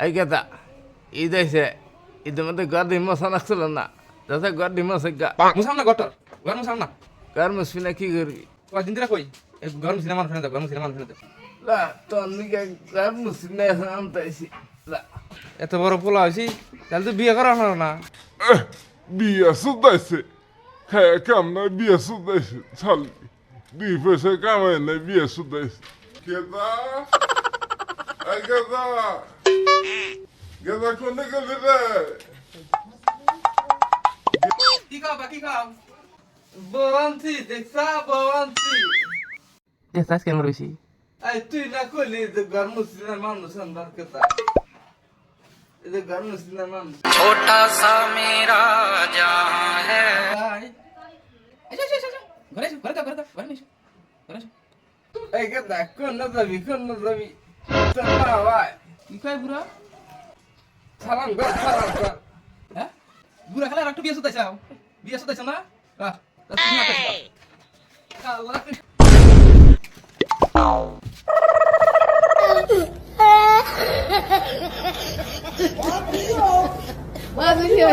এই কথা ঈদ আইছে ঈদের মধ্যে ঘর দিয়ে মশা লাগছিল না যাতে ঘর দিয়ে মশা গা মুসাম না গটর ঘর মুসাম না ঘর মুসবি না কি করবি কয়দিন ধরে কই ঘর মুসিনা মানুষ না ঘর মুসিনা মানুষ না না তোর নিকে ঘর মুসবি না এখন আনতেছি না এত বড় পোলা হয়েছি তাহলে তো বিয়ে করা হলো না বিয়ে সুদাইছে হ্যাঁ কাম নাই বিয়ে সুদাইছে ছালি দুই পয়সা কামাই নাই বিয়ে সুদাইছে গেদা এই গেদা গেদা কোনে গেলি রে কি খাও বাকি খাও বলছি দেখছা বলছি দেখছাস কেন রইছি এই তুই না করলি যে ঘর মুসবি না মানুষ আনবার কথা এই ঘর মুসবি না মানুষ छोटा सा मेरा जहां है ভাই আচ্ছা আচ্ছা আচ্ছা ঘরে এসো ঘরে ঘরে ঘরে এসো ঘরে এসো এই কথা কোন যাবি তোর মা ভাই কি কয় বুড়া সালাম কর হ্যাঁ বুড়া খালা একটু বিয়ে শুতাইছো না আহ তুমি আল্লাহ Why